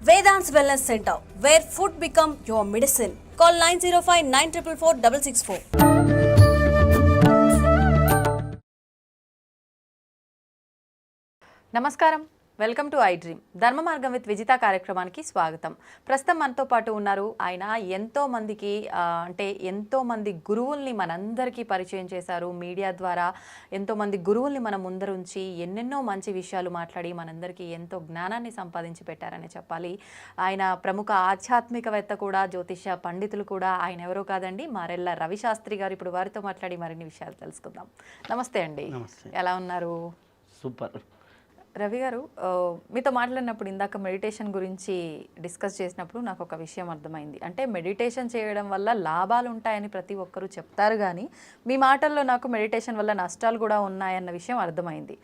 Vedant's Wellness Center, where food become your medicine. Call 905-944-664. నమస్కారం, welcome to I dream. ధర్మ మార్గం with Vijitha కార్యక్రమానికి స్వాగతం. ప్రస్తుతం మనతో పాటు ఉన్నారు. ఆయన ఎంతో మంది గురువుల్ని మనందరికీ పరిచయం చేశారు. మీడియా ద్వారా ఎంతో మంది గురువుల్ని మన ముందరుంచి ఎన్నెన్నో మంచి విషయాలు మాట్లాడి మనందరికీ ఎంతో జ్ఞానాన్ని సంపాదించి పెట్టారని చెప్పాలి. ఆయన ప్రముఖ ఆధ్యాత్మికవేత్త కూడా, జ్యోతిష పండితులు కూడా. ఆయన ఎవరో కాదండి, మారెళ్ళ రవిశాస్త్రి గారు. ఇప్పుడు వారితో మాట్లాడి మరిన్ని విషయాలు తెలుసుకుందాం. నమస్తే అండి. ఎలా ఉన్నారు? సూపర్. రవి గారు, మీతో మాట్లాడినప్పుడు ఇందాక మెడిటేషన్ గురించి డిస్కస్ చేసినప్పుడు నాకు ఒక విషయం అర్థమైంది. అంటే మెడిటేషన్ చేయడం వల్ల లాభాలు ఉంటాయని ప్రతి ఒక్కరూ చెప్తారు, కానీ మీ మాటల్లో నాకు మెడిటేషన్ వల్ల నష్టాలు కూడా ఉన్నాయన్న విషయం అర్థమైంది.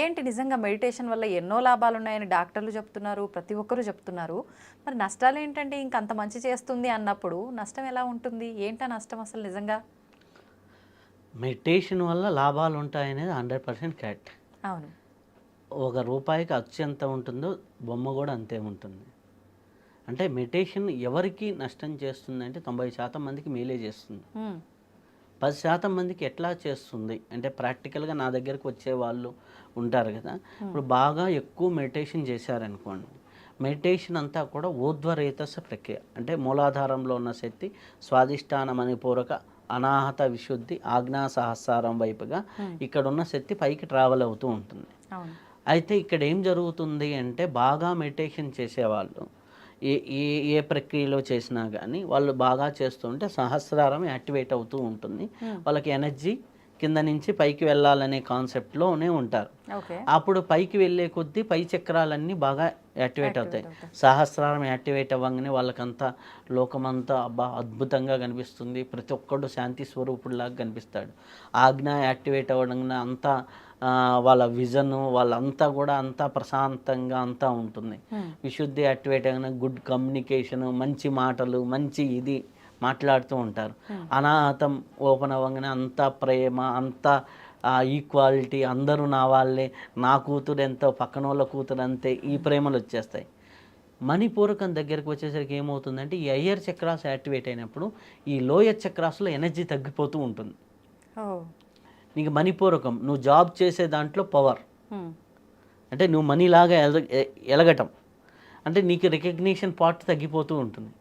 ఏంటి, నిజంగా మెడిటేషన్ వల్ల ఎన్నో లాభాలు ఉన్నాయని డాక్టర్లు చెప్తున్నారు, ప్రతి ఒక్కరూ చెప్తున్నారు. మరి నష్టాలు ఏంటంటే ఇంకంత మంచి చేస్తుంది అన్నప్పుడు నష్టం ఎలా ఉంటుంది? ఏంటా నష్టం అసలు నిజంగా? మెడిటేషన్ వల్ల లాభాలు ఉంటాయనేది 100% కరెక్ట్. అవును. ఒక రూపాయికి అచ్చు ఎంత ఉంటుందో బొమ్మ కూడా అంతే ఉంటుంది. అంటే మెడిటేషన్ ఎవరికి నష్టం చేస్తుంది అంటే 90% మందికి మేలే చేస్తుంది. 10% మందికి ఎట్లా చేస్తుంది అంటే ప్రాక్టికల్గా నా దగ్గరకు వచ్చే వాళ్ళు ఉంటారు కదా. ఇప్పుడు బాగా ఎక్కువ మెడిటేషన్ చేశారనుకోండి, మెడిటేషన్ అంతా కూడా ఊర్ధ్వరేతస ప్రక్రియ. అంటే మూలాధారంలో ఉన్న శక్తి స్వాధిష్టాన మణిపూరక అనాహత విశుద్ధి ఆజ్ఞా సహస్రారం వైపుగా ఇక్కడున్న శక్తి పైకి ట్రావెల్ అవుతూ ఉంటుంది. అయితే ఇక్కడ ఏం జరుగుతుంది అంటే బాగా మెడిటేషన్ చేసేవాళ్ళు ఏ ప్రక్రియలో చేసినా కానీ వాళ్ళు బాగా చేస్తుంటే సహస్రారం యాక్టివేట్ అవుతూ ఉంటుంది. వాళ్ళకి ఎనర్జీ కింద నుంచి పైకి వెళ్ళాలనే కాన్సెప్ట్లోనే ఉంటారు. అప్పుడు పైకి వెళ్ళే కొద్దీ పై చక్రాలన్నీ బాగా యాక్టివేట్ అవుతాయి. సహస్రారం యాక్టివేట్ అవ్వగానే వాళ్ళకంతా లోకమంతా అబ్బా అద్భుతంగా కనిపిస్తుంది, ప్రతి ఒక్కడు శాంతి స్వరూపుడిలాగా కనిపిస్తాడు. ఆజ్ఞ యాక్టివేట్ అవ్వడం అంతా వాళ్ళ విజన్ వాళ్ళంతా కూడా అంతా ప్రశాంతంగా అంతా ఉంటుంది. విశుద్ధి యాక్టివేట్ అయిన గుడ్ కమ్యూనికేషన్, మంచి మాటలు, మంచి ఇది మాట్లాడుతూ ఉంటారు. అనాహతం ఓపెన్ అవ్వగానే అంతా ప్రేమ, అంతా ఈక్వాలిటీ, అందరూ నా వాళ్ళే, నా కూతురు ఎంతో పక్కన వాళ్ళ కూతురు అంతే, ఈ ప్రేమలు వచ్చేస్తాయి. మణిపూరకం దగ్గరికి వచ్చేసరికి ఏమవుతుందంటే ఈ హయ్యర్ చక్రాస్ యాక్టివేట్ అయినప్పుడు ఈ లోయర్ చక్రాస్లో ఎనర్జీ తగ్గిపోతూ ఉంటుంది. నీకు మణిపూరకం నువ్వు జాబ్ చేసే దాంట్లో పవర్, అంటే నువ్వు మనీలాగా ఎలగటం, అంటే నీకు రికగ్నిషన్ పార్ట్ తగ్గిపోతూ ఉంటుంది.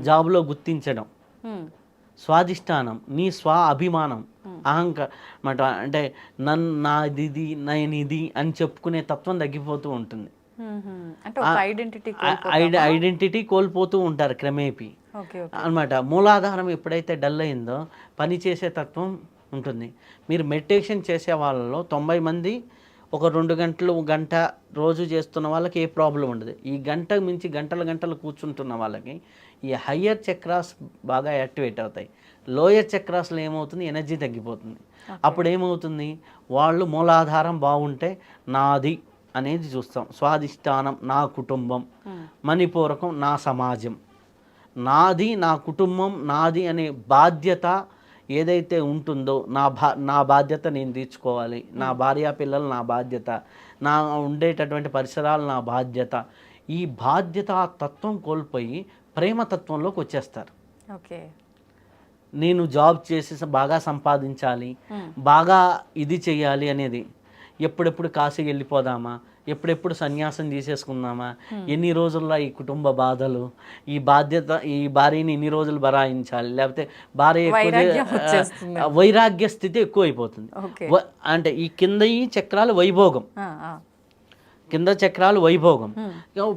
జాబ్లో గుర్తించడం, స్వాధిష్టానం, నీ స్వ అభిమానం, అహంకారం, అంటే నాది నేనిది అని చెప్పుకునే తత్వం తగ్గిపోతూ ఉంటుంది. ఐడెంటిటీ కోల్పోతూ ఉంటారు క్రమేపీ అన్నమాట. మూలాధారం ఎప్పుడైతే డల్ అయిందో పని చేసే తత్వం ఉంటుంది. మీరు మెడిటేషన్ చేసే వాళ్ళలో 90 మంది ఒక 2 గంటలు గంట రోజు చేస్తున్న వాళ్ళకి ఏ ప్రాబ్లం ఉండదు. ఈ గంట మించి గంటలు కూర్చుంటున్న వాళ్ళకి ఈ హయ్యర్ చక్రాస్ బాగా యాక్టివేట్ అవుతాయి. లోయర్ చక్రాస్లో ఏమవుతుంది, ఎనర్జీ తగ్గిపోతుంది. అప్పుడు ఏమవుతుంది, వాళ్ళు మూలాధారం బాగుంటే నాది అనేది చూస్తాం, స్వాధిష్టానం నా కుటుంబం, మణిపూరకం నా సమాజం, నాది నా కుటుంబం, నాది అనే బాధ్యత ఏదైతే ఉంటుందో నా బాధ్యత నేను తీర్చుకోవాలి, నా భార్య పిల్లలు నా బాధ్యత, నా ఉండేటటువంటి పరిసరాలు నా బాధ్యత. ఈ బాధ్యత తత్వం కోల్పోయి ప్రేమతత్వంలోకి వచ్చేస్తారు. ఓకే, నేను జాబ్ చేసి బాగా సంపాదించాలి, బాగా ఇది చేయాలి అనేది. ఎప్పుడెప్పుడు కాశీకి వెళ్ళిపోదామా, ఎప్పుడెప్పుడు సన్యాసం తీసేసుకుందామా, ఎన్ని రోజుల్లో ఈ కుటుంబ బాధలు, ఈ బాధ్యత, ఈ భార్యని ఎన్ని రోజులు బరాయించాలి, లేకపోతే భార్య వైరాగ్య స్థితి ఎక్కువ అయిపోతుంది. అంటే ఈ కింద ఈ చక్రాలు వైభోగం, కింద చక్రాలు వైభోగం,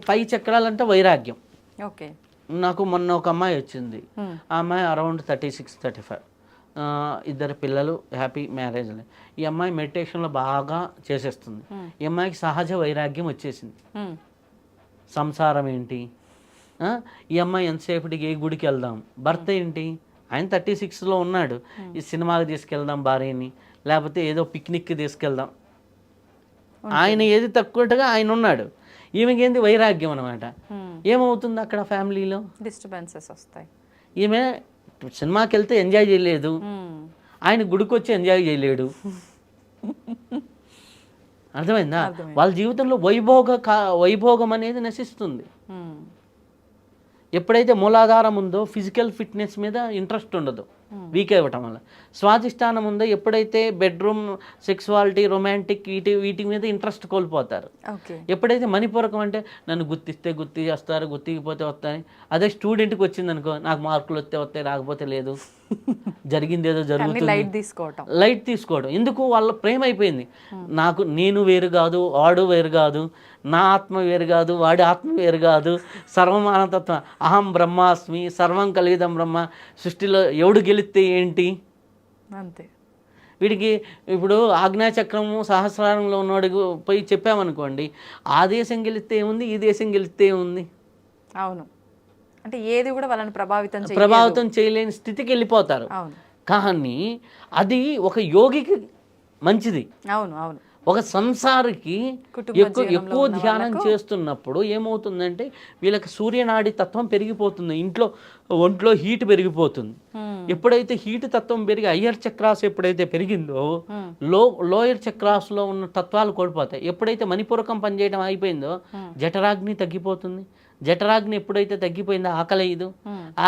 పై చక్రాలు అంటే వైరాగ్యం. నాకు మొన్న ఒక అమ్మాయి వచ్చింది, ఆ అమ్మాయి అరౌండ్ 36-35, 2 పిల్లలు, హ్యాపీ మ్యారేజ్. ఈ అమ్మాయి మెడిటేషన్లో బాగా చేసేస్తుంది. ఈ అమ్మాయికి సహజ వైరాగ్యం వచ్చేసింది. సంసారం ఏంటి, ఈ అమ్మాయి ఎంతసేపటికి ఏ గుడికి వెళ్దాం, భర్త ఏంటి ఆయన 36లో ఉన్నాడు, ఈ సినిమాకి తీసుకెళ్దాం భార్యని, లేకపోతే ఏదో పిక్నిక్కి తీసుకెళ్దాం, ఆయన ఏది తక్కువగా ఆయన ఉన్నాడు. ఈమెకేంది వైరాగ్యం అనమాట. ఏమవుతుంది అక్కడ ఫ్యామిలీలో డిస్టర్బెన్సెస్ వస్తాయి. ఈమె సినిమాకి వెళ్తే ఎంజాయ్ చేయలేదు, ఆయన గుడికి వచ్చి ఎంజాయ్ చేయలేడు. అర్థమైందా? వాళ్ళ జీవితంలో వైభోగం అనేది నశిస్తుంది. ఎప్పుడైతే మూలాధారం ఉందో ఫిజికల్ ఫిట్నెస్ మీద ఇంట్రెస్ట్ ఉండదు, వీక్ అవ్వటం వల్ల. స్వాధిష్టానం ఉందో ఎప్పుడైతే బెడ్రూమ్, సెక్సువాలిటీ, రొమాంటిక్ వీటి మీద ఇంట్రెస్ట్ కోల్పోతారు. ఎప్పుడైతే మణిపూరకం అంటే నన్ను గుర్తిస్తే గుర్తు చేస్తారు, గుర్తికపోతే వస్తాయి. అదే స్టూడెంట్కి వచ్చింది అనుకో, నాకు మార్కులు వస్తే వస్తాయి, రాకపోతే లేదు, జరిగింది ఏదో జరుగుతుంది, లైట్ తీసుకోవడం. ఎందుకు? వాళ్ళ ప్రేమ అయిపోయింది. నేను వేరు కాదు, వాడు వేరు కాదు, నా ఆత్మ వేరు కాదు, వాడి ఆత్మ వేరు కాదు, సర్వమానతత్వం, అహం బ్రహ్మాస్మి, సర్వం కలిగిదం బ్రహ్మ. సృష్టిలో ఎవడు గెలిస్తే ఏంటి అంతే. వీడికి ఇప్పుడు ఆజ్ఞాచక్రము సహస్రారంలో ఉన్నవాడికి పోయి చెప్పామనుకోండి, ఆ దేశం గెలిస్తే ఏముంది, ఈ దేశం గెలిస్తే ఏముంది? అవును, అంటే ఏది కూడా వాళ్ళని ప్రభావితం చేయలేని స్థితికి వెళ్ళిపోతారు. కానీ అది ఒక యోగికి మంచిది. అవును అవును. ఒక సంసారికి ఎక్కువ ధ్యానం చేస్తున్నప్పుడు ఏమవుతుందంటే వీళ్ళకి సూర్యనాడి తత్వం పెరిగిపోతుంది, ఒంట్లో హీట్ పెరిగిపోతుంది. ఎప్పుడైతే హీట్ తత్వం పెరిగి హయ్యర్ చక్రాస్ ఎప్పుడైతే పెరిగిందో లోయర్ చక్రాస్లో ఉన్న తత్వాలు కోల్పోతాయి. ఎప్పుడైతే మణిపూరకం పనిచేయడం అయిపోయిందో జఠరాగ్ని తగ్గిపోతుంది. జఠరాగ్ని ఎప్పుడైతే తగ్గిపోయిందో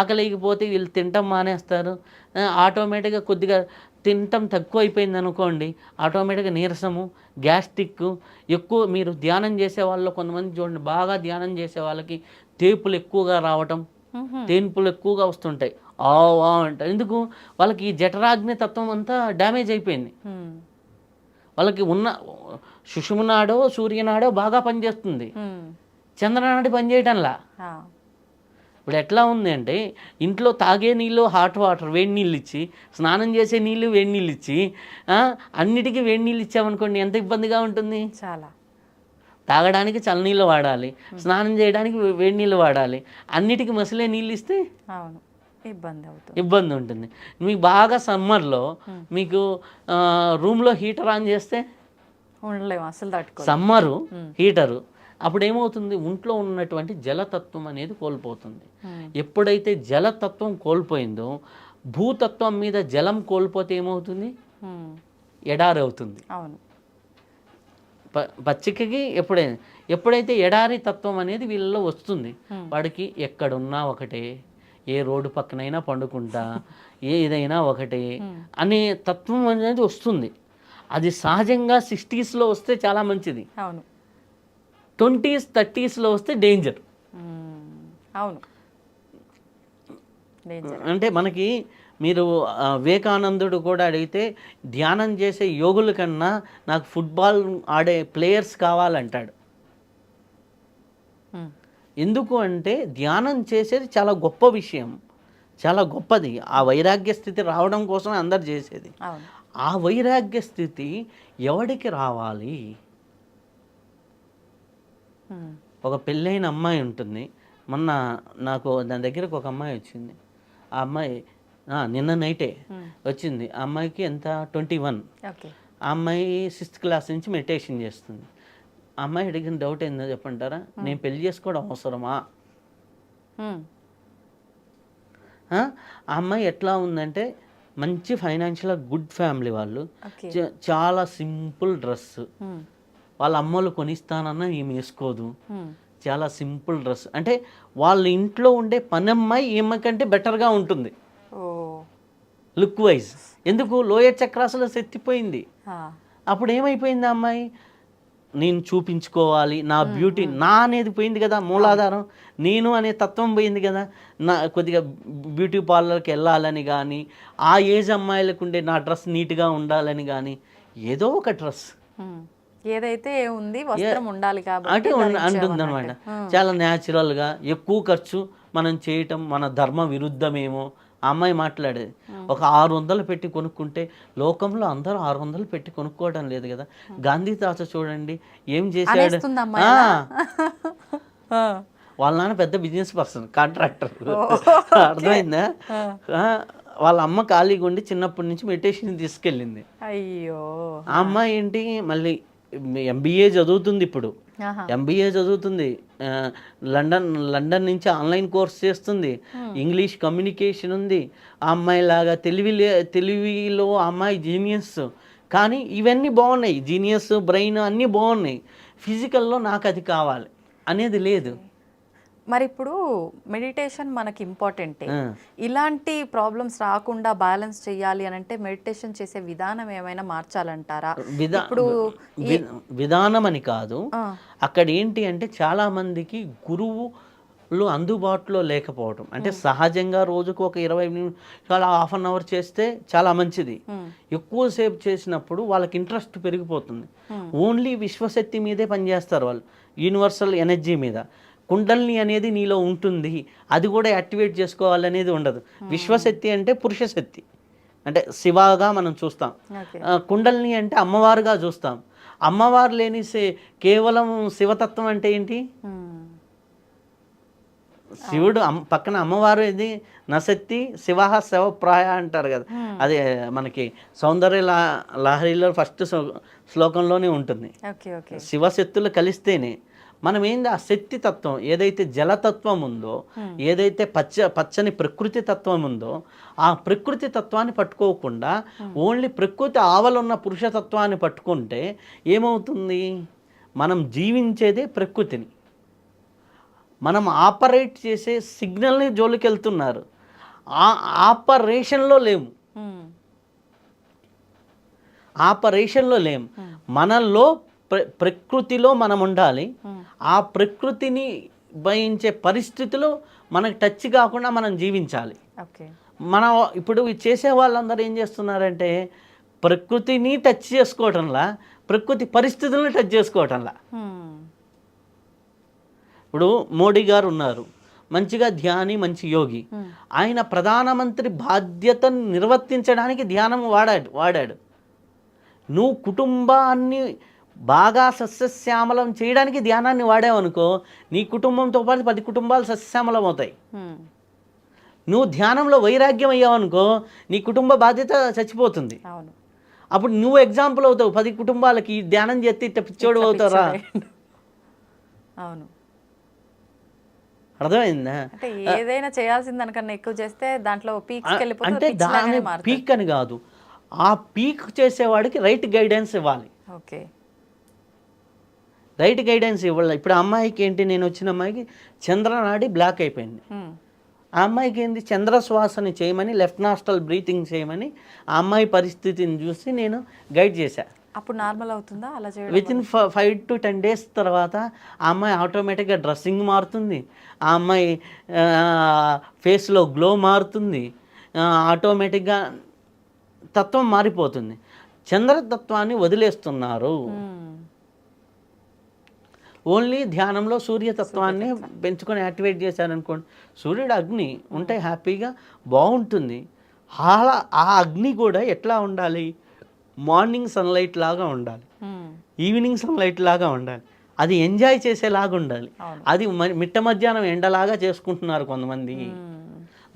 ఆకలిగిపోతే వీళ్ళు తినటం మానేస్తారు. ఆటోమేటిక్గా కొద్దిగా తినటం తక్కువ అయిపోయింది అనుకోండి, ఆటోమేటిక్గా నీరసము, గ్యాస్ట్రిక్ ఎక్కువ. మీరు ధ్యానం చేసే వాళ్ళు కొంతమంది చూడండి, బాగా ధ్యానం చేసే వాళ్ళకి తేపులు ఎక్కువగా రావటం, తేన్పులు ఎక్కువగా వస్తుంటాయి, అంటారు. ఎందుకు? వాళ్ళకి ఈ జఠరాగ్ని తత్వం అంతా డ్యామేజ్ అయిపోయింది. వాళ్ళకి ఉన్న సుషుమ్నాడో సూర్యనాడో బాగా పనిచేస్తుంది, చంద్రనాడి పనిచేయటంలా. ఇప్పుడు ఎట్లా ఉంది అంటే ఇంట్లో తాగే నీళ్ళు హాట్ వాటర్, వేడి నీళ్ళు ఇచ్చి, స్నానం చేసే నీళ్ళు వేడి నీళ్ళు ఇచ్చి, అన్నిటికీ వేడి నీళ్ళు ఇచ్చామనుకోండి ఎంత ఇబ్బందిగా ఉంటుంది. చాలా. తాగడానికి చల్లనీళ్ళు వాడాలి, స్నానం చేయడానికి వేడి నీళ్ళు వాడాలి, అన్నిటికీ మసలే నీళ్ళు ఇస్తే ఇబ్బంది ఉంటుంది. మీకు బాగా సమ్మర్లో మీకు రూమ్లో హీటర్ ఆన్ చేస్తే ఉండలేము అసలు, సమ్మరు హీటరు, అప్పుడు ఏమవుతుంది? ఒంట్లో ఉన్నటువంటి జలతత్వం అనేది కోల్పోతుంది. ఎప్పుడైతే జలతత్వం కోల్పోయిందో భూతత్వం మీద జలం కోల్పోతే ఏమవుతుంది? ఎడారి అవుతుంది. పచ్చికకి ఎప్పుడైతే ఎడారి తత్వం అనేది వీళ్ళలో వస్తుంది, వాడికి ఎక్కడున్నా ఒకటే, ఏ రోడ్డు పక్కనైనా పండుకుంటా, ఏదైనా ఒకటే అనే తత్వం అనేది వస్తుంది. అది సహజంగా 60sలో వస్తే చాలా మంచిది. 20s 30sలో వస్తే డేంజర్. అవును, అంటే మనకి మీరు వివేకానందుడు కూడా అడిగితే ధ్యానం చేసే యోగుల కన్నా నాకు ఫుట్బాల్ ఆడే ప్లేయర్స్ కావాలంటాడు. ఎందుకు అంటే ధ్యానం చేసేది చాలా గొప్ప విషయం, చాలా గొప్పది. ఆ వైరాగ్య స్థితి రావడం కోసం అందరు చేసేది. ఆ వైరాగ్య స్థితి ఎవడికి రావాలి? ఒక పెళ్ళైన అమ్మాయి ఉంటుంది. మొన్న నాకు దాని దగ్గరకు ఒక అమ్మాయి వచ్చింది. ఆ అమ్మాయి నిన్న నైటే వచ్చింది. ఆ అమ్మాయికి ఎంత 21. ఆ అమ్మాయి 6th క్లాస్ నుంచి మెడిటేషన్ చేస్తుంది. ఆ అమ్మాయి అడిగిన డౌట్ ఏందో చెప్పంటారా? నేను పెళ్లి చేసుకోవడం అవసరమా? ఆ అమ్మాయి ఎట్లా ఉందంటే మంచి ఫైనాన్షియల్గా గుడ్ ఫ్యామిలీ వాళ్ళు, చాలా సింపుల్ డ్రెస్, వాళ్ళ అమ్మలు కొనిస్తానన్నా ఈమె వేసుకోదు, చాలా సింపుల్ డ్రెస్. అంటే వాళ్ళ ఇంట్లో ఉండే పనమ్మాయి ఈమె కంటే బెటర్గా ఉంటుంది లుక్ వైజ్. ఎందుకు? లోయర్ చక్రాసులో సెత్తిపోయింది. అప్పుడు ఏమైపోయింది ఆ అమ్మాయి? నేను చూపించుకోవాలి, నా బ్యూటీ, నా అనేది పోయింది కదా, మూలాధారం నేను అనే తత్వం పోయింది కదా. నా కొద్దిగా బ్యూటీ పార్లర్కి వెళ్ళాలని కానీ, ఆ ఏజ్ అమ్మాయిలకు ఉండే నా డ్రెస్ నీట్గా ఉండాలని కానీ, ఏదో ఒక డ్రెస్ ఏదైతే ఉంది వస్త్రం ఉండాలి కాబట్టి అంటుంది అనమాట. చాలా న్యాచురల్గా. ఎక్కువ ఖర్చు మనం చేయటం మన ధర్మ విరుద్ధమేమో. ఆ అమ్మాయి మాట్లాడేది, ఒక 600 పెట్టి కొనుక్కుంటే లోకంలో అందరూ 600 పెట్టి కొనుక్కోవడం లేదు కదా. గాంధీ తాత చూడండి ఏం చేశాడు. వాళ్ళ నాన్న పెద్ద బిజినెస్ పర్సన్, కాంట్రాక్టర్. అర్థమైందా? వాళ్ళ అమ్మ ఖాళీగా ఉండి చిన్నప్పటి నుంచి మెడిటేషన్ తీసుకెళ్ళింది. అయ్యో. ఆ అమ్మాయి ఏంటి మళ్ళీ MBA చదువుతుంది. ఇప్పుడు MBA చదువుతుంది. లండన్ నుంచి ఆన్లైన్ కోర్స్ చేస్తుంది. ఇంగ్లీష్ కమ్యూనికేషన్ ఉంది. ఆ అమ్మాయి లాగా తెలివిలో ఆ అమ్మాయి జీనియస్. కానీ ఇవన్నీ బాగున్నాయి, జీనియస్, బ్రెయిన్ అన్నీ బాగున్నాయి, ఫిజికల్లో నాకు అది కావాలి అనేది లేదు. మరి ఇప్పుడు మెడిటేషన్ మనకి ఇంపార్టెంటే, ఇలాంటి ప్రాబ్లమ్స్ రాకుండా బ్యాలెన్స్ చేయాలి అని అంటే మెడిటేషన్ చేసే విధానం ఏమైనా మార్చాలంటారా? ఇప్పుడు విధానం అని కాదు, అక్కడ ఏంటి అంటే చాలా మందికి గురువులు అందుబాటులో లేకపోవడం. అంటే సహజంగా రోజుకు ఒక 20 నిమిషాలు, హాఫ్ అన్ అవర్ చేస్తే చాలా మంచిది. ఎక్కువసేపు చేసినప్పుడు వాళ్ళకి ఇంట్రెస్ట్ పెరిగిపోతుంది. ఓన్లీ విశ్వశక్తి మీదే పనిచేస్తారు వాళ్ళు, యూనివర్సల్ ఎనర్జీ మీద. కుండల్ని అనేది నీలో ఉంటుంది, అది కూడా యాక్టివేట్ చేసుకోవాలనేది ఉండదు. విశ్వశక్తి అంటే పురుషశక్తి, అంటే శివగా మనం చూస్తాం. కుండల్ని అంటే అమ్మవారుగా చూస్తాం. అమ్మవారు లేని కేవలం శివతత్వం అంటే ఏంటి? శివుడు పక్కన అమ్మవారు ఇది నశక్తి శివ శివప్రాయ అంటారు కదా, అది మనకి సౌందర్య లహరిలో ఫస్ట్ శ్లోకంలోనే ఉంటుంది. శివశక్తులు కలిస్తేనే మనం ఏంది ఆ శక్తి తత్వం, ఏదైతే జలతత్వం ఉందో, ఏదైతే పచ్చని ప్రకృతి తత్వం ఉందో, ఆ ప్రకృతి తత్వాన్ని పట్టుకోకుండా ఓన్లీ ప్రకృతి ఆవలున్న పురుషతత్వాన్ని పట్టుకుంటే ఏమవుతుంది? మనం జీవించేదే ప్రకృతిని, మనం ఆపరేట్ చేసే సిగ్నల్ని జోలికి వెళ్తున్నారు, ఆ ఆపరేషన్లో లేము. ఆపరేషన్లో లేము, మనలో ప్రకృతిలో మనం ఉండాలి. ఆ ప్రకృతిని భయించే పరిస్థితులు మనకు టచ్ కాకుండా మనం జీవించాలి. మనం ఇప్పుడు చేసే వాళ్ళందరూ ఏం చేస్తున్నారంటే ప్రకృతిని టచ్ చేసుకోవటంలా, ప్రకృతి పరిస్థితులను టచ్ చేసుకోవటంలా. ఇప్పుడు మోడీ గారు ఉన్నారు, మంచిగా ధ్యాని, మంచి యోగి. ఆయన ప్రధానమంత్రి బాధ్యతను నిర్వర్తించడానికి ధ్యానం వాడాడు. నువ్వు కుటుంబాన్ని బాగా సస్యశ్యామలం చేయడానికి ధ్యానాన్ని వాడావనుకో, నీ కుటుంబంతో పాటు 10 కుటుంబాలు సస్యశ్యామలం అవుతాయి. నువ్వు ధ్యానంలో వైరాగ్యం అయ్యావనుకో, నీ కుటుంబ బాధ్యత చచ్చిపోతుంది. అప్పుడు నువ్వు ఎగ్జాంపుల్ అవుతావు 10 కుటుంబాలకి. ధ్యానం చేస్తే ఇట్ట పిచ్చోడు అవుతారా? అవును, అర్థమైందా? ఏదైనా చేయాల్సిన దానికన్నా ఎక్కువ చేస్తే దాంట్లో అంటే దాని పీక్ అని కాదు, ఆ పీక్ చేసేవాడికి రైట్ గైడెన్స్ ఇవ్వాలి. రైట్ గైడెన్స్ ఇవ్వాలి. ఇప్పుడు అమ్మాయికి ఏంటి, నేను వచ్చిన అమ్మాయికి చంద్రనాడి బ్లాక్ అయిపోయింది. ఆ అమ్మాయికి ఏంటి, చంద్రశ్వాసని చేయమని, లెఫ్ట్ నాస్టల్ బ్రీతింగ్ చేయమని ఆ అమ్మాయి పరిస్థితిని చూసి నేను గైడ్ చేశాను. అప్పుడు నార్మల్ అవుతుందా అలా చేయడం? వితిన్ 5 to 10 days తర్వాత ఆ అమ్మాయి ఆటోమేటిక్గా డ్రెస్సింగ్ మారుతుంది, ఆ అమ్మాయి ఫేస్లో గ్లో మారుతుంది, ఆటోమేటిక్గా తత్వం మారిపోతుంది. చంద్రతత్వాన్ని వదిలేస్తున్నారు. ఓన్లీ ధ్యానంలో సూర్యతత్వాన్ని పెంచుకొని యాక్టివేట్ చేశారనుకోండి, సూర్యుడు అగ్ని ఉంటే హ్యాపీగా బాగుంటుంది. అలా ఆ అగ్ని కూడా ఎట్లా ఉండాలి? మార్నింగ్ సన్లైట్ లాగా ఉండాలి, ఈవినింగ్ సన్లైట్ లాగా ఉండాలి, అది ఎంజాయ్ చేసేలాగా ఉండాలి. అది మిట్ట మధ్యాహ్నం ఎండలాగా చేసుకుంటున్నారు కొంతమంది.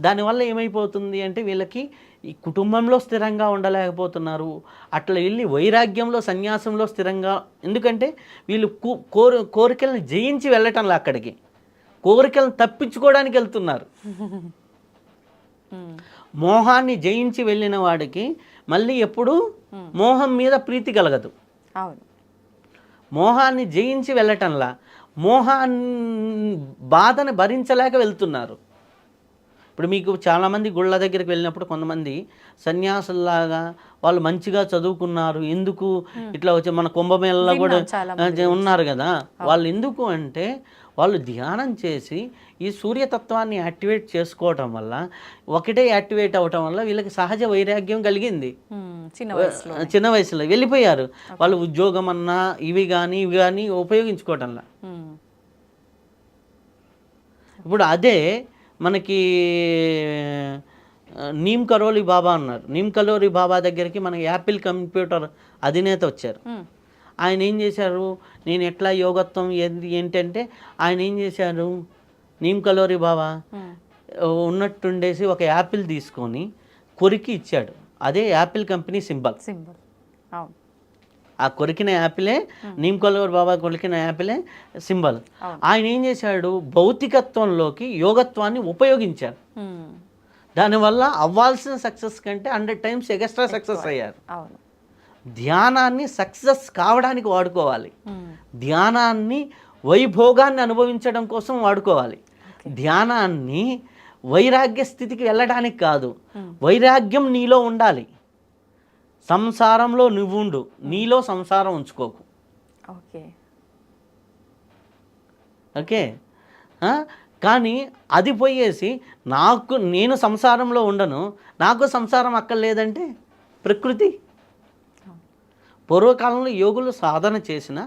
దానివల్ల ఏమైపోతుంది అంటే వీళ్ళకి ఈ కుటుంబంలో స్థిరంగా ఉండలేకపోతున్నారు. అట్లా వెళ్ళి వైరాగ్యంలో, సన్యాసంలో స్థిరంగా, ఎందుకంటే వీళ్ళు కోరికలను జయించి వెళ్ళటంలో అక్కడికి కోరికలను తప్పించుకోవడానికి వెళ్తున్నారు. మోహాన్ని జయించి వెళ్ళిన వాడికి మళ్ళీ ఎప్పుడు మోహం మీద ప్రీతి కలగదు. మోహాన్ని జయించి వెళ్ళటంలా బాధను భరించలేక వెళ్తున్నారు. ఇప్పుడు మీకు చాలామంది గుళ్ళ దగ్గరికి వెళ్ళినప్పుడు కొంతమంది సన్యాసుల్లాగా వాళ్ళు మంచిగా చదువుకున్నారు, ఎందుకు ఇట్లా వచ్చి మన కుంభమేళలో కూడా ఉన్నారు కదా, వాళ్ళు ఎందుకు అంటే వాళ్ళు ధ్యానం చేసి ఈ సూర్యతత్వాన్ని యాక్టివేట్ చేసుకోవటం వల్ల, ఒకటే యాక్టివేట్ అవటం వల్ల వీళ్ళకి సహజ వైరాగ్యం కలిగింది. చిన్న వయసులో వెళ్ళిపోయారు వాళ్ళు. ఉద్యోగం అన్నా ఇవి కానీ ఉపయోగించుకోవటంలా. ఇప్పుడు అదే మనకి నీమ్ కరోలి బాబా అన్నారు. నీమ్ కరోలి బాబా దగ్గరికి మనకి యాపిల్ కంప్యూటర్ అధినేత వచ్చారు. ఆయన ఏం చేశారు, నేను ఎట్లా యోగత్వం ఏంటంటే ఆయన ఏం చేశారు, నీమ్ కలోరి బాబా ఉన్నట్టుండేసి ఒక యాపిల్ తీసుకొని కొరికి ఇచ్చాడు. అదే యాపిల్ కంపెనీ సింబల్. ఆ కొరికిన యాపిలే, నీమ్ కలోరి బాబా కొరికిన యాపిలే సింబల్. ఆయన ఏం చేశాడు, భౌతికత్వంలోకి యోగత్వాన్ని ఉపయోగించారు. దానివల్ల అవ్వాల్సిన సక్సెస్ కంటే 100 times ఎక్స్ట్రా సక్సెస్ అయ్యారు. ధ్యానాన్ని సక్సెస్ కావడానికి వాడుకోవాలి, ధ్యానాన్ని వైభోగాన్ని అనుభవించడం కోసం వాడుకోవాలి, ధ్యానాన్ని వైరాగ్య స్థితికి వెళ్ళడానికి కాదు. వైరాగ్యం నీలో ఉండాలి, సంసారంలో నువ్వు ఉండు, నీలో సంసారం ఉంచుకోకు. ఓకే ఓకే కానీ అది పోయేసి నేను సంసారంలో ఉండను, నాకు సంసారం అక్కర్లేదంటే ప్రకృతి. పూర్వకాలంలో యోగులు సాధన చేసిన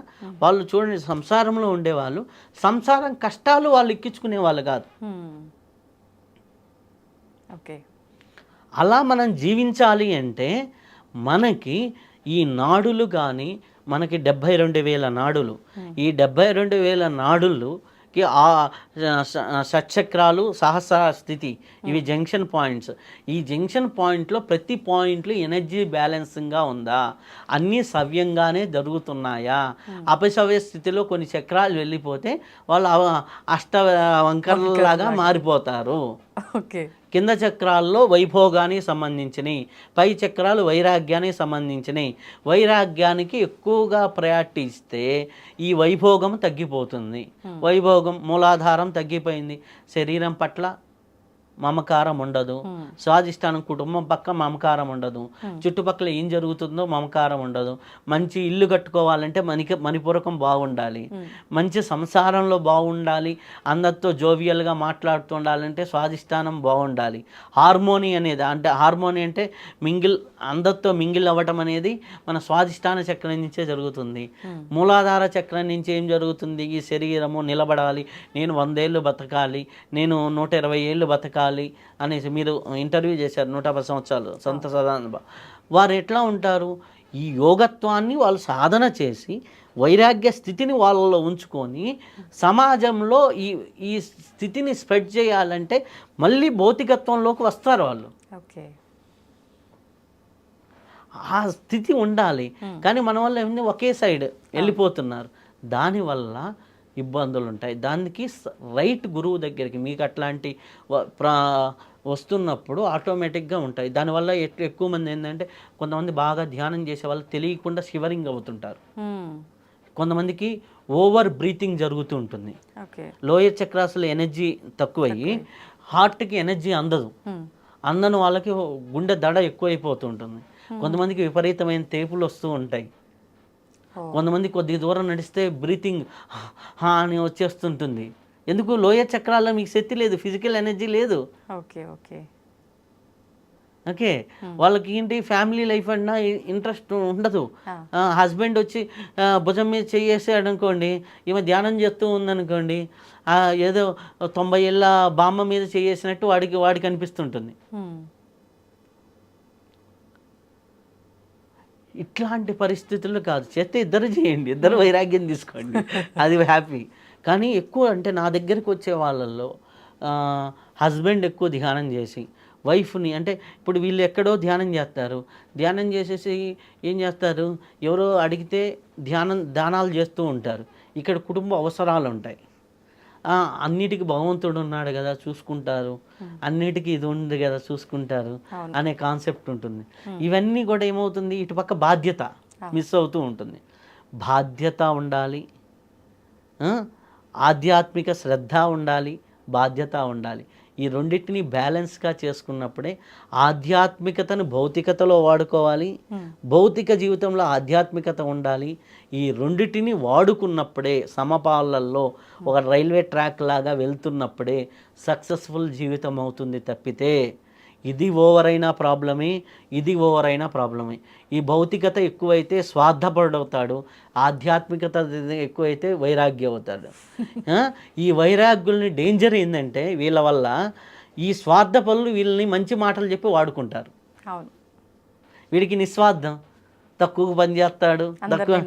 వాళ్ళు చూడండి, సంసారంలో ఉండేవాళ్ళు, సంసారం కష్టాలు వాళ్ళు ఎక్కించుకునే వాళ్ళు కాదు. ఓకే అలా మనం జీవించాలి అంటే మనకి ఈ నాడులు కానీ, మనకి 72,000 నాడులు, ఈ 72,000 నాడులుకి ఆ షట్చక్రాలు, సహస్ర స్థితి, ఇవి జంక్షన్ పాయింట్స్. ఈ జంక్షన్ పాయింట్లో ప్రతి పాయింట్లు ఎనర్జీ బ్యాలెన్సింగ్గా ఉందా, అన్నీ సవ్యంగానే జరుగుతున్నాయా? అపసవ్య స్థితిలో కొన్ని చక్రాలు వెళ్ళిపోతే వాళ్ళు అష్టవంకరలాగా మారిపోతారు. ఓకే కింద చక్రాల్లో వైభోగానికి సంబంధించినవి, పై చక్రాలు వైరాగ్యానికి సంబంధించినవి. వైరాగ్యానికి ఎక్కువగా ప్రయారిటీ ఇస్తే ఈ వైభోగం తగ్గిపోతుంది. వైభోగం మూలాధారం తగ్గిపోయింది, శరీరం పట్ల మమకారం ఉండదు, స్వాధిష్టానం కుటుంబం పక్క మమకారం ఉండదు, చుట్టుపక్కల ఏం జరుగుతుందో మమకారం ఉండదు. మంచి ఇల్లు కట్టుకోవాలంటే మణిపూరకం బాగుండాలి, మంచి సంసారంలో బాగుండాలి, అందరితో జోవియల్గా మాట్లాడుతూ ఉండాలంటే స్వాధిష్టానం బాగుండాలి. హార్మోని అనేది హార్మోని అంటే అందరితో మింగిల్ అవ్వటం అనేది మన స్వాధిష్టాన చక్రం నుంచే జరుగుతుంది. మూలాధార చక్రం నుంచి ఏం జరుగుతుంది? ఈ శరీరము నిలబడాలి, నేను 100 ఏళ్ళు బతకాలి, నేను 120 ఏళ్ళు బతకాలి అనేసి. మీరు ఇంటర్వ్యూ చేశారు 110 సంవత్సరాలు సంత సదానంద. వారు ఎట్లా ఉంటారు? ఈ యోగత్వాన్ని వాళ్ళు సాధన చేసి వైరాగ్య స్థితిని వాళ్ళలో ఉంచుకొని సమాజంలో ఈ స్థితిని స్ప్రెడ్ చేయాలంటే మళ్ళీ భౌతికత్వంలోకి వస్తారు వాళ్ళు. ఓకే ఆ స్థితి ఉండాలి. కానీ మన వల్ల ఏమైంది, ఒకే సైడ్ వెళ్ళిపోతున్నారు, దానివల్ల ఇబ్బందులు ఉంటాయి. దానికి రైట్ గురువు దగ్గరికి మీకు అట్లాంటి వస్తున్నప్పుడు ఆటోమేటిక్గా ఉంటాయి. దానివల్ల ఎక్కువ మంది ఏంటంటే, కొంతమంది బాగా ధ్యానం చేసే వాళ్ళు తెలియకుండా షివరింగ్ అవుతుంటారు, కొంతమందికి ఓవర్ బ్రీతింగ్ జరుగుతూ ఉంటుంది, లోయర్ చక్రాస్లో ఎనర్జీ తక్కువయ్యి హార్ట్కి ఎనర్జీ అందని వాళ్ళకి గుండె దడ ఎక్కువైపోతూ ఉంటుంది. కొంతమందికి విపరీతమైన తేపులు వస్తూ ఉంటాయి, కొంతమంది కొద్ది దూరం నడిస్తే బ్రీతింగ్ అని వచ్చేస్తుంటుంది. ఎందుకు? లోయర్ చక్రాల్లో మీకు శక్తి లేదు, ఫిజికల్ ఎనర్జీ లేదు. ఓకే ఓకే ఓకే వాళ్ళకి ఏంటి, ఫ్యామిలీ లైఫ్ అన్నా ఇంట్రెస్ట్ ఉండదు. హస్బెండ్ వచ్చి భుజం మీద చేసాడు అనుకోండి, ఈమె ధ్యానం చేస్తూ ఉందనుకోండి, ఏదో 90 ఏళ్ళ బామ్మ మీద చేసినట్టు వాడికి అనిపిస్తుంటుంది. ఇట్లాంటి పరిస్థితుల్లో కాదు, చేస్తే ఇద్దరు చేయండి, ఇద్దరు వైరాగ్యం తీసుకోండి, అది హ్యాపీ. కానీ ఎక్కువ అంటే నా దగ్గరికి వచ్చే వాళ్ళల్లో హస్బెండ్ ఎక్కువ ధ్యానం చేసి వైఫ్ని, అంటే ఇప్పుడు వీళ్ళు ఎక్కడో ధ్యానం చేస్తారు, ధ్యానం చేసేసి ఏం చేస్తారు, ఎవరో అడిగితే దానాలు చేస్తూ ఉంటారు. ఇక్కడ కుటుంబ అవసరాలు ఉంటాయి, అన్నిటికీ భగవంతుడు ఉన్నాడు కదా చూసుకుంటారు, అన్నిటికీ ఇది ఉంది కదా చూసుకుంటారు అనే కాన్సెప్ట్ ఉంటుంది. ఇవన్నీ కూడా ఏమవుతుంది, ఇటుపక్క బాధ్యత మిస్ అవుతూ ఉంటుంది. బాధ్యత ఉండాలి, ఆధ్యాత్మిక శ్రద్ధ ఉండాలి, బాధ్యత ఉండాలి. ఈ రెండింటిని బ్యాలెన్స్గా చేసుకున్నప్పుడే ఆధ్యాత్మికతను భౌతికతలో వాడుకోవాలి, భౌతిక జీవితంలో ఆధ్యాత్మికత ఉండాలి. ఈ రెండింటిని వాడుకున్నప్పుడే సమపాలల్లో ఒక రైల్వే ట్రాక్ లాగా వెళ్తున్నప్పుడే సక్సెస్ఫుల్ జీవితం అవుతుంది. తప్పితే ఇది ఓవర్ అయినా ప్రాబ్లమే, ఇది ఓవర్ అయినా ప్రాబ్లమే. ఈ భౌతికత ఎక్కువైతే స్వార్థపరుడవుతాడు, ఆధ్యాత్మికత ఎక్కువైతే వైరాగ్యం అవుతాడు. ఈ వైరాగ్యుల్ని డేంజర్ ఏంటంటే, వీళ్ళ వల్ల ఈ స్వార్థ పనులు వీళ్ళని మంచి మాటలు చెప్పి వాడుకుంటారు. వీడికి నిస్వార్థం, తక్కువ పని చేస్తాడు, తక్కువ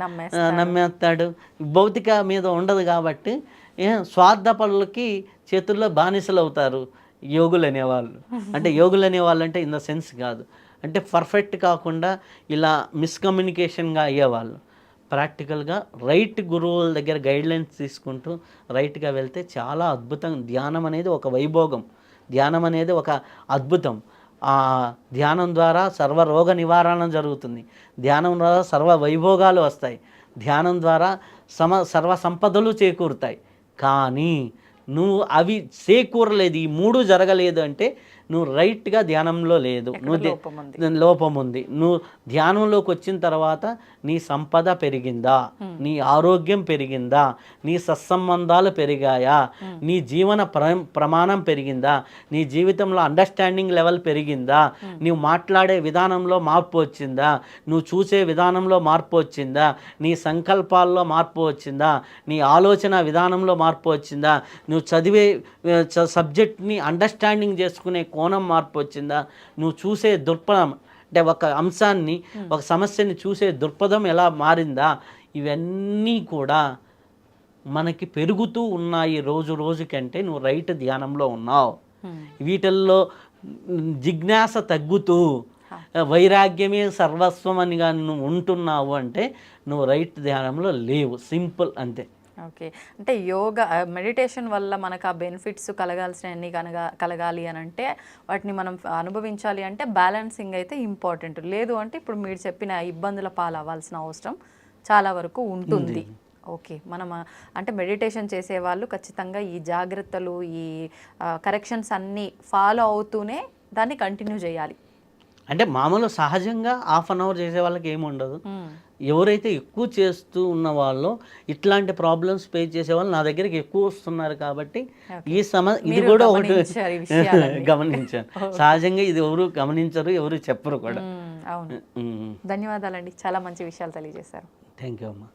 నమ్మేస్తాడు, భౌతిక మీద ఉండదు కాబట్టి స్వార్థ పనులకి చేతుల్లో బానిసలు అవుతారు యోగులు అనేవాళ్ళు. అంటే యోగులు అనేవాళ్ళు అంటే ఇన్ ద సెన్స్ కాదు, అంటే పర్ఫెక్ట్ కాకుండా ఇలా మిస్కమ్యూనికేషన్గా అయ్యేవాళ్ళు. ప్రాక్టికల్గా రైట్ గురువుల దగ్గర గైడ్లైన్స్ తీసుకుంటూ రైట్గా వెళ్తే చాలా అద్భుతం. ధ్యానం అనేది ఒక వైభోగం, ధ్యానం అనేది ఒక అద్భుతం. ఆ ధ్యానం ద్వారా సర్వ రోగ నివారణ జరుగుతుంది, ధ్యానం ద్వారా సర్వ వైభోగాలు వస్తాయి, ధ్యానం ద్వారా సర్వ సంపదలు చేకూరుతాయి. కానీ నువ్వు అవి చేకూరలేదు, ఈ మూడు జరగలేదు అంటే నువ్వు రైట్గా ధ్యానంలో లేదు, లోపం ఉంది. నువ్వు ధ్యానంలోకి వచ్చిన తర్వాత నీ సంపద పెరిగిందా, నీ ఆరోగ్యం పెరిగిందా, నీ సత్సంబంధాలు పెరిగాయా, నీ జీవన ప్రమాణం పెరిగిందా, నీ జీవితంలో అండర్స్టాండింగ్ లెవెల్ పెరిగిందా, నువ్వు మాట్లాడే విధానంలో మార్పు వచ్చిందా, నువ్వు చూసే విధానంలో మార్పు వచ్చిందా, నీ సంకల్పాల్లో మార్పు వచ్చిందా, నీ ఆలోచన విధానంలో మార్పు వచ్చిందా, నువ్వు చదివే సబ్జెక్ట్ని అండర్స్టాండింగ్ చేసుకునే కోణం మార్పు వచ్చిందా, నువ్వు చూసే దృక్పథం అంటే ఒక అంశాన్ని ఒక సమస్యని చూసే దృక్పథం ఎలా మారిందా, ఇవన్నీ కూడా మనకి పెరుగుతూ ఉన్నాయి రోజు రోజుకంటే నువ్వు రైట్ ధ్యానంలో ఉన్నావు. వీటిల్లో జిజ్ఞాస తగ్గుతూ వైరాగ్యమే సర్వస్వం అని కానీ నువ్వు ఉంటున్నావు అంటే నువ్వు రైట్ ధ్యానంలో లేవు, సింపుల్ అంతే. ఓకే, అంటే యోగా మెడిటేషన్ వల్ల మనకు ఆ బెనిఫిట్స్ కలగాల్సినవన్నీ కలగాలి అని అంటే వాటిని మనం అనుభవించాలి అంటే బ్యాలెన్సింగ్ అయితే ఇంపార్టెంట్. లేదు అంటే ఇప్పుడు మీరు చెప్పిన ఇబ్బందుల పాలు అవ్వాల్సిన అవసరం చాలా వరకు ఉంటుంది. ఓకే, మనం అంటే మెడిటేషన్ చేసేవాళ్ళు ఖచ్చితంగా ఈ జాగ్రత్తలు, ఈ కరెక్షన్స్ అన్నీ ఫాలో అవుతూనే దాన్ని కంటిన్యూ చేయాలి. అంటే మామూలు సహజంగా హాఫ్ అన్ అవర్ చేసే వాళ్ళకి ఏమి ఉండదు. ఎవరైతే ఎక్కువ చేస్తూ ఉన్న వాళ్ళు, ఇట్లాంటి ప్రాబ్లమ్స్ ఫేస్ చేసే వాళ్ళు నా దగ్గరికి ఎక్కువ వస్తున్నారు కాబట్టి ఇది కూడా ఒకటి గమనించాను. సహజంగా ఇది ఎవరు గమనించరు, ఎవరు చెప్పరు కూడా. అవును, ధన్యవాదాలండి, చాలా మంచి విషయాలు తెలియజేశారు. థ్యాంక్ యూ అమ్మా.